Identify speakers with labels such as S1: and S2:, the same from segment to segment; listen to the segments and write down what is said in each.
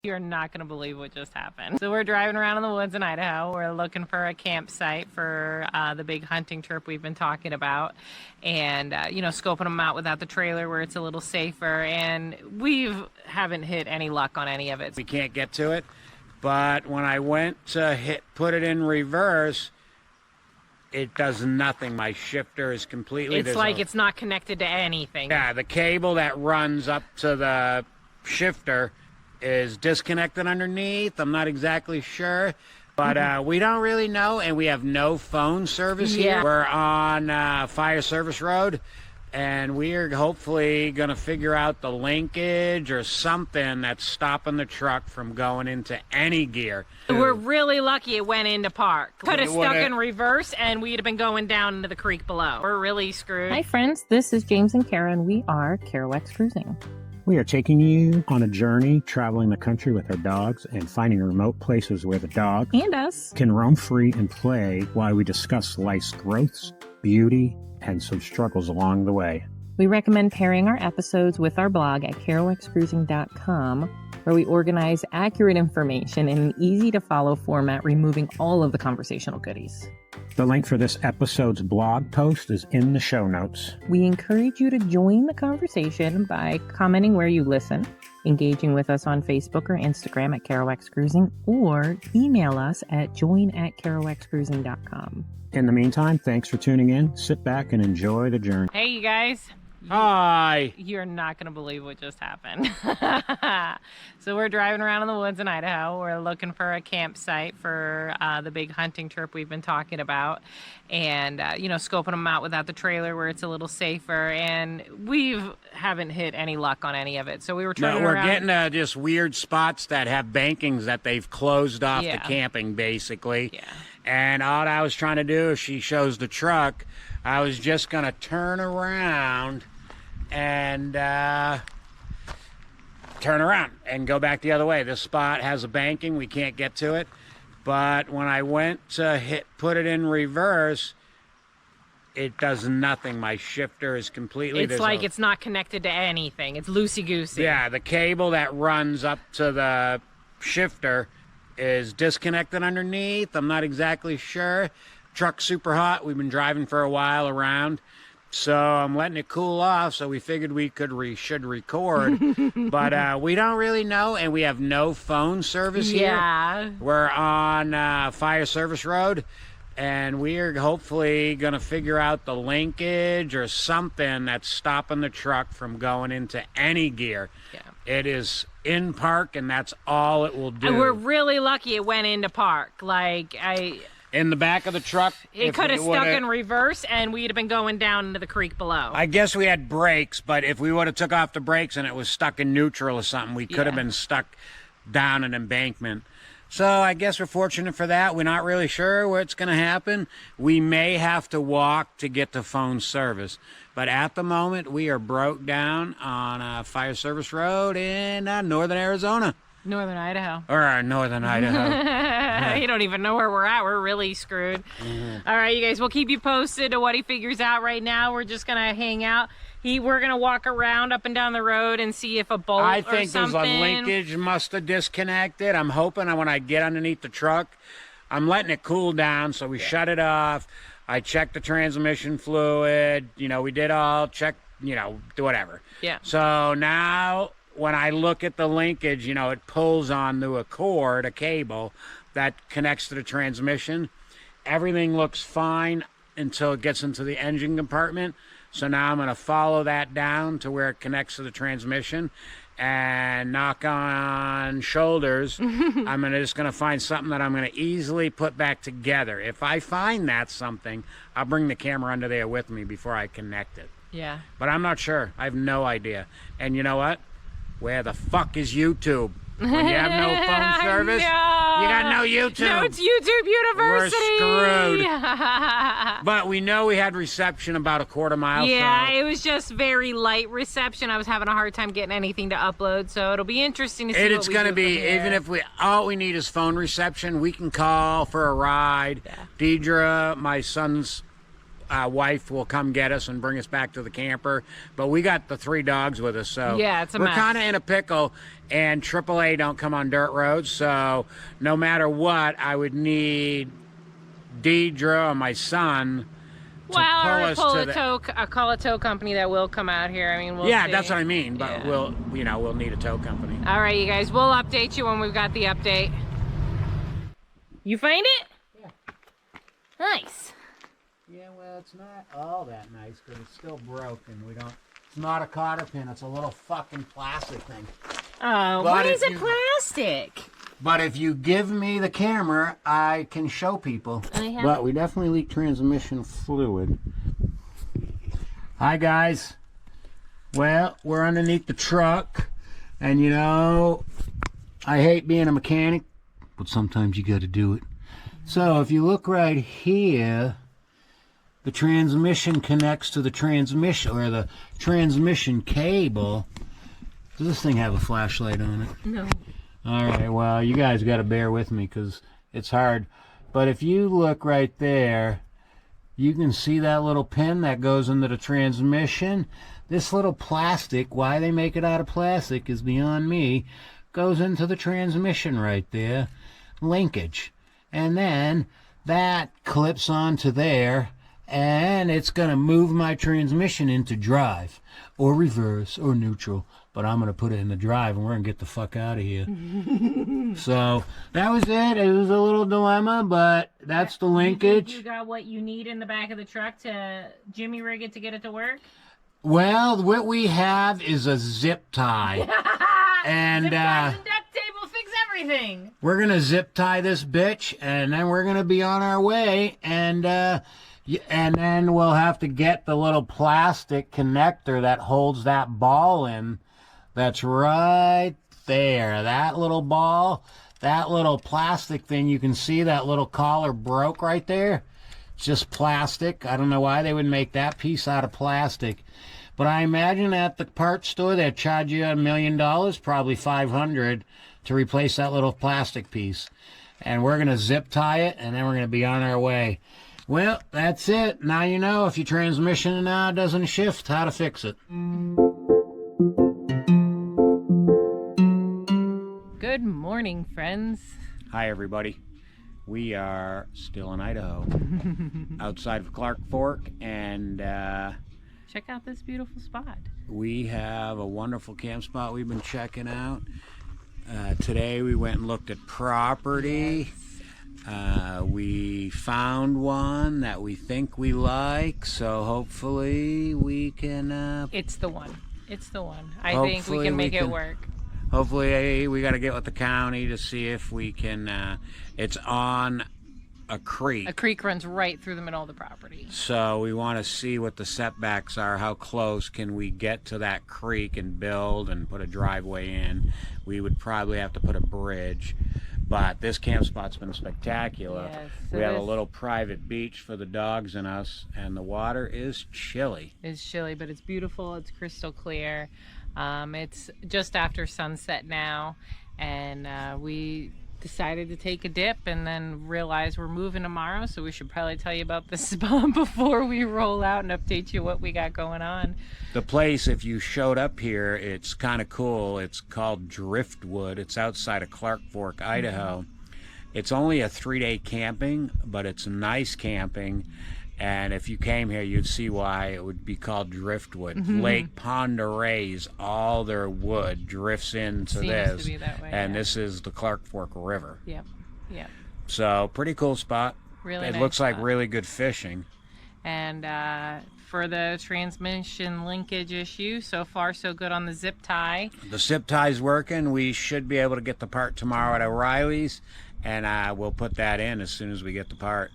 S1: You're not going to believe what just happened. So we're driving around in the woods in Idaho. We're looking for a campsite for the big hunting trip we've been talking about. And, scoping them out without the trailer where it's a little safer. And we haven't hit any luck on any of it.
S2: We can't get to it. But when I went to put it in reverse, it does nothing. My shifter is completely...
S1: It's like it's not connected to anything.
S2: Yeah, the cable that runs up to the shifter is disconnected underneath. I'm not exactly sure, but we don't really know, and we have no phone service here. We're on Fire Service Road, and we are hopefully going to figure out the linkage or something that's stopping the truck from going into any gear.
S1: We're really lucky it went into park. Could have stuck in reverse, and we'd have been going down into the creek below. We're really screwed.
S3: Hi, friends. This is James and Cara, and we are Kerouacs Cruising.
S4: We are taking you on a journey, traveling the country with our dogs and finding remote places where the dog
S3: and us
S4: can roam free and play while we discuss life's growths, beauty, and some struggles along the way.
S3: We recommend pairing our episodes with our blog at kerouacscruising.com, where we organize accurate information in an easy-to-follow format, removing all of the conversational goodies.
S4: The link for this episode's blog post is in the show notes.
S3: We encourage you to join the conversation by commenting where you listen, engaging with us on Facebook or Instagram at Kerouacs Cruising, or email us at join@kerouacscruising.com.
S4: In the meantime, thanks for tuning in. Sit back and enjoy the journey.
S1: Hey, you guys.
S2: Hi.
S1: You're not going to believe what just happened. So we're driving around in the woods in Idaho. We're looking for a campsite for the big hunting trip we've been talking about. And, scoping them out without the trailer where it's a little safer. And we haven't hit any luck on any of it. So we were trying
S2: we're getting to just weird spots that have bankings that they've closed off the camping, basically.
S1: Yeah.
S2: And all I was trying to do, if she shows the truck, I was just going to turn around and go back the other way. This spot has a banking. We can't get to it. But when I went to put it in reverse, it does nothing. My shifter is completely...
S1: It's like it's not connected to anything. It's loosey-goosey.
S2: Yeah, the cable that runs up to the shifter is disconnected underneath. I'm not exactly sure. Truck's super hot. We've been driving for a while around, so I'm letting it cool off, so we figured we should record. But we don't really know, and we have no phone service here. We're on Fire Service Road, and we are hopefully going to figure out the linkage or something that's stopping the truck from going into any gear. It is in park, and that's all it will do.
S1: And we're really lucky it went into park.
S2: In the back of the truck.
S1: It could have stuck in reverse, and we'd have been going down into the creek below.
S2: I guess we had brakes, but if we would have took off the brakes and it was stuck in neutral or something, we could have been stuck down an embankment. So I guess we're fortunate for that. We're not really sure what's going to happen. We may have to walk to get to phone service. But at the moment, we are broke down on Fire Service Road in northern Arizona.
S1: Northern Idaho.
S2: Or northern Idaho.
S1: You don't even know where we're at. We're really screwed. All right, you guys, we'll keep you posted to what he figures out. Right now, we're just going to hang out. We're going to walk around up and down the road and see if a bolt
S2: I
S1: or
S2: think
S1: something...
S2: there's a linkage must have disconnected. I'm hoping when I get underneath the truck, I'm letting it cool down, so we shut it off. I checked the transmission fluid. We did all check, whatever.
S1: Yeah.
S2: So now... when I look at the linkage, it pulls onto a cord, a cable, that connects to the transmission. Everything looks fine until it gets into the engine compartment. So now I'm going to follow that down to where it connects to the transmission and knock on shoulders. I'm just going to find something that I'm going to easily put back together. If I find that something, I'll bring the camera under there with me before I connect it.
S1: Yeah.
S2: But I'm not sure. I have no idea. And you know what? Where the fuck is YouTube? When you have no phone service, you got no YouTube.
S1: No, it's YouTube University.
S2: We're screwed. But we know we had reception about a quarter mile.
S1: Yeah,
S2: so.
S1: It was just very light reception. I was having a hard time getting anything to upload, so it'll be interesting to see
S2: It's going to be, even if all we need is phone reception, we can call for a ride. Yeah. Deidre, my son's wife, will come get us and bring us back to the camper. But we got the 3 dogs with us, so
S1: yeah, it's a
S2: we're
S1: mess.
S2: kind of in a pickle. and AAA don't come on dirt roads, so no matter what, I would need Deidre or my son to
S1: Well,
S2: pull
S1: or
S2: us to the...
S1: call a tow company that will come out here. I mean, we'll
S2: Yeah,
S1: see.
S2: that's what I mean, but
S1: Yeah.
S2: we'll need a tow company.
S1: All right, you guys, we'll update you when we've got the update. You find it?
S2: Yeah.
S1: Nice.
S2: Yeah, well, it's not all that nice because it's still broken. It's not a cotter pin. It's a little fucking plastic thing.
S1: Oh,
S2: But
S1: why
S2: if
S1: is it
S2: you-
S1: plastic?
S2: But if you give me the camera, I can show people. But we definitely leak transmission fluid. Hi, guys. Well, we're underneath the truck. And, you know, I hate being a mechanic, but sometimes you got to do it. So if you look right here, the transmission connects to the transmission, or the transmission cable. Does this thing have a flashlight on it?
S1: No.
S2: All right, well, you guys got to bear with me because it's hard. But if you look right there, you can see that little pin that goes into the transmission. This little plastic, why they make it out of plastic is beyond me, goes into the transmission right there. Linkage. And then that clips onto there, and it's going to move my transmission into drive or reverse or neutral. But I'm going to put it in the drive, and we're going to get the fuck out of here. So that was it. It was a little dilemma, but that's the linkage.
S1: You got what you need in the back of the truck to jimmy rig it to get it to work?
S2: Well, what we have is a zip tie. And
S1: Zip ties and duct tape will fix everything.
S2: we're going to zip tie this bitch, and then we're going to be on our way. And then we'll have to get the little plastic connector that holds that ball in. That's right there. That little ball, that little plastic thing, you can see that little collar broke right there. It's just plastic. I don't know why they would make that piece out of plastic. But I imagine at the parts store they'd charge you $1 million, probably $500, to replace that little plastic piece. And we're going to zip tie it, and then we're going to be on our way. Well, that's it. Now you know if your transmission doesn't shift, how to fix it.
S1: Good morning, friends.
S2: Hi, everybody. We are still in Idaho, outside of Clark Fork, and
S1: Check out this beautiful spot.
S2: we have a wonderful camp spot we've been checking out. Today we went and looked at property. We found one that we think we like, so hopefully we can...
S1: It's the one. It's the one. I think we
S2: Hopefully
S1: can
S2: we
S1: make it
S2: can-
S1: work.
S2: Hopefully we got to get with the county to see if we can... it's on a creek.
S1: A creek runs right through the middle of the property.
S2: So we want to see what the setbacks are. How close can we get to that creek and build and put a driveway in? We would probably have to put a bridge. But this camp spot's been spectacular.
S1: Yes,
S2: We
S1: it
S2: have a
S1: is.
S2: little private beach for the dogs and us, and the water is chilly.
S1: It's chilly, but it's beautiful. It's crystal clear. It's just after sunset now, and we decided to take a dip and then realized we're moving tomorrow, so we should probably tell you about this spot before we roll out and update you what we got going on.
S2: The place, if you showed up here, it's kind of cool. It's called Driftwood. It's outside of Clark Fork, Idaho. It's only a 3-day camping, but it's nice camping. And if you came here, you'd see why it would be called Driftwood. Lake Pend Oreille's, all their wood drifts into
S1: Seems
S2: this.
S1: to be that way,
S2: And
S1: yeah.
S2: this is the Clark Fork River.
S1: Yep.
S2: So pretty cool spot.
S1: Really
S2: It
S1: nice
S2: looks like
S1: spot.
S2: really good fishing.
S1: And for the transmission linkage issue, so far so good on the zip tie.
S2: The zip tie's working. We should be able to get the part tomorrow at O'Reilly's, and we'll put that in as soon as we get the part.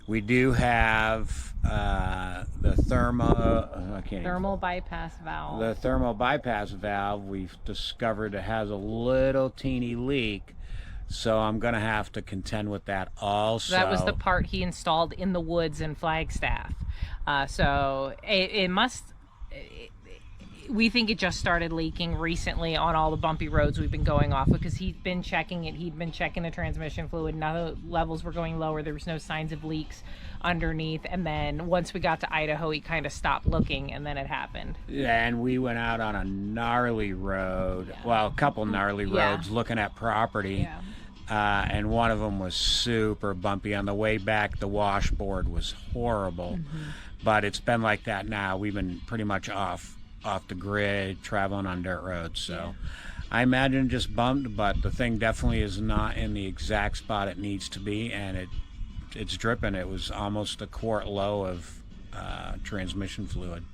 S2: We do have the
S1: Thermal bypass valve.
S2: the thermal bypass valve. We've discovered it has a little teeny leak, so I'm gonna have to contend with that also.
S1: That was the part he installed in the woods in Flagstaff. So it must. we think it just started leaking recently on all the bumpy roads we've been going off, because he'd been checking it. He'd been checking the transmission fluid. Now the levels were going lower. There was no signs of leaks underneath. And then once we got to Idaho, he kind of stopped looking, and then it happened.
S2: Yeah, and we went out on a gnarly road.
S1: Yeah.
S2: Well, a couple gnarly
S1: Yeah.
S2: roads looking at property.
S1: Yeah.
S2: And one of them was super bumpy. On the way back, the washboard was horrible.
S1: Mm-hmm.
S2: But it's been like that now. We've been pretty much off the grid, traveling on dirt roads. So I imagine just bumped, but the thing definitely is not in the exact spot it needs to be, and it's dripping. It was almost a quart low of transmission fluid.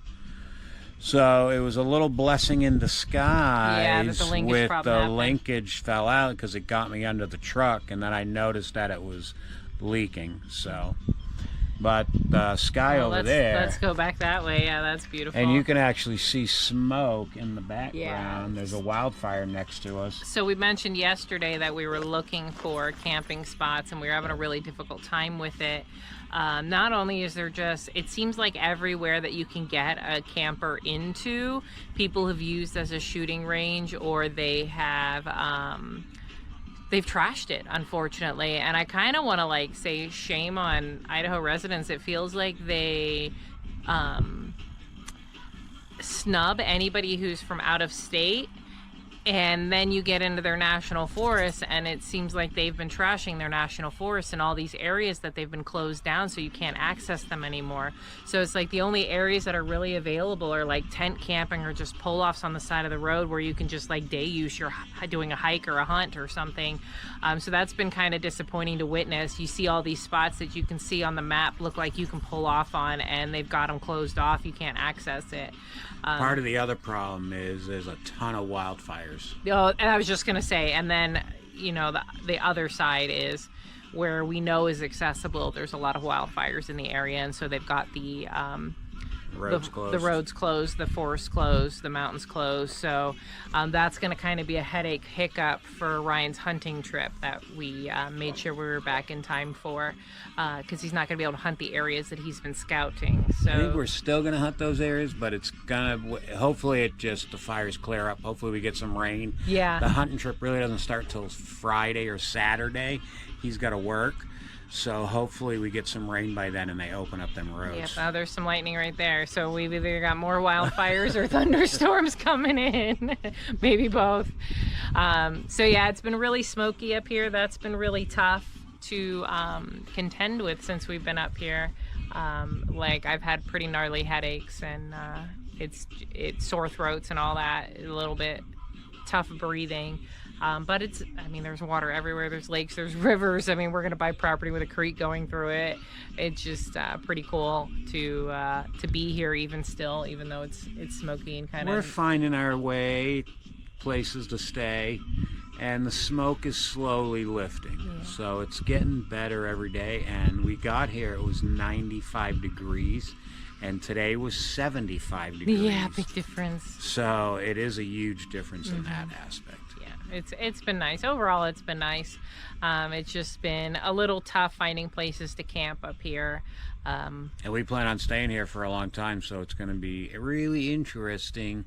S2: So it was a little blessing in disguise
S1: that the linkage
S2: with
S1: problem
S2: the
S1: happened.
S2: linkage fell out, because it got me under the truck, and then I noticed that it was leaking. So, but the sky over there,
S1: Let's go back that way. Yeah, that's beautiful.
S2: and you can actually see smoke in the background.
S1: Yeah.
S2: There's a wildfire next to us.
S1: So we mentioned yesterday that we were looking for camping spots, and we were having a really difficult time with it. Not only is there just, it seems like everywhere that you can get a camper into, people have used as a shooting range, or they have, they've trashed it, unfortunately. And I kind of want to like say shame on Idaho residents. It feels like they snub anybody who's from out of state. And then you get into their national forests, and it seems like they've been trashing their national forests in all these areas that they've been closed down, so you can't access them anymore. So it's like the only areas that are really available are like tent camping or just pull-offs on the side of the road where you can just like day use, you're doing a hike or a hunt or something. So that's been kind of disappointing to witness. You see all these spots that you can see on the map look like you can pull off on, and they've got them closed off. You can't access it.
S2: Part of the other problem is there's a ton of wildfires.
S1: Oh, and I was just going to say, and then, you know, the other side is where we know is accessible. There's a lot of wildfires in the area, and so they've got the
S2: Roads closed.
S1: The roads closed, the forest closed, the mountains closed. So that's going to kind of be a headache hiccup for Ryan's hunting trip that we made sure we were back in time for, because he's not going to be able to hunt the areas that he's been scouting. So
S2: I think we're still going to hunt those areas, but it's gonna, hopefully the fires clear up. Hopefully we get some rain.
S1: Yeah.
S2: The hunting trip really doesn't start till Friday or Saturday. He's got to work. So hopefully we get some rain by then and they open up them roads.
S1: Yep, there's some lightning right there. So we've either got more wildfires or thunderstorms coming in. Maybe both. So yeah, it's been really smoky up here. That's been really tough to contend with since we've been up here. Like I've had pretty gnarly headaches, and it's sore throats and all that. A little bit tough breathing. But there's water everywhere. There's lakes, there's rivers. I mean, we're going to buy property with a creek going through it. It's just pretty cool to be here even still, even though it's smoky and kind of...
S2: We're finding our way, places to stay, and the smoke is slowly lifting.
S1: Yeah.
S2: So it's getting better every day, and we got here, it was 95 degrees, and today was 75 degrees.
S1: Yeah, big difference.
S2: So it is a huge difference in that aspect.
S1: It's been nice. Overall, it's been nice. It's just been a little tough finding places to camp up here.
S2: And we plan on staying here for a long time, so it's going to be really interesting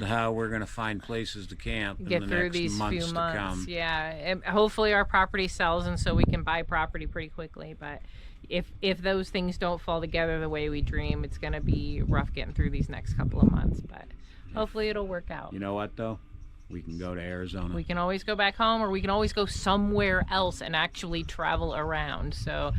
S2: how we're going to find places to camp
S1: Get
S2: in the
S1: through
S2: next
S1: these
S2: months
S1: few
S2: to
S1: months.
S2: come.
S1: Yeah, and hopefully our property sells, and so we can buy property pretty quickly. But if those things don't fall together the way we dream, it's going to be rough getting through these next couple of months. But hopefully it'll work out.
S2: You know what, though? We can go to Arizona.
S1: We can always go back home, or we can always go somewhere else and actually travel around. So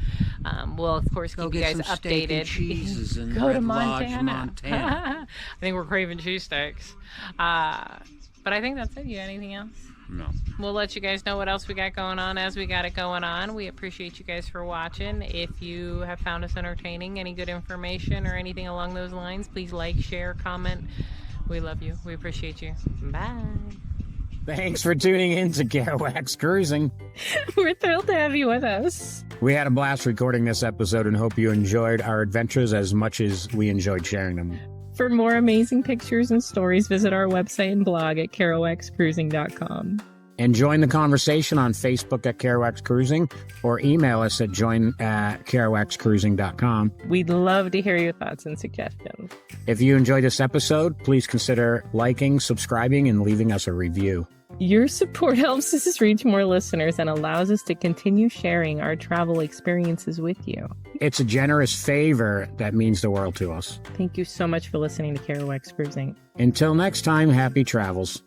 S1: we'll, of course, keep you guys
S2: some steak and
S1: updated.
S2: cheeses in
S1: Go
S2: Red
S1: to
S2: Lodge,
S1: Montana.
S2: Montana.
S1: I think we're craving cheese sticks. But I think that's it. You got anything else?
S2: No.
S1: We'll let you guys know what else we got going on as we got it going on. We appreciate you guys for watching. If you have found us entertaining, any good information or anything along those lines, please like, share, comment. We love you. We appreciate you. Bye.
S4: Thanks for tuning in to Kerouacs Cruising.
S3: We're thrilled to have you with us.
S4: We had a blast recording this episode and hope you enjoyed our adventures as much as we enjoyed sharing them.
S3: For more amazing pictures and stories, visit our website and blog at kerouacscruising.com.
S4: And join the conversation on Facebook at Kerouacs Cruising or email us at join@kerouacscruising.com.
S3: We'd love to hear your thoughts and suggestions.
S4: If you enjoyed this episode, please consider liking, subscribing, and leaving us a review.
S3: Your support helps us reach more listeners and allows us to continue sharing our travel experiences with you.
S4: It's a generous favor that means the world to us.
S3: Thank you so much for listening to Kerouacs Cruising.
S4: Until next time, happy travels.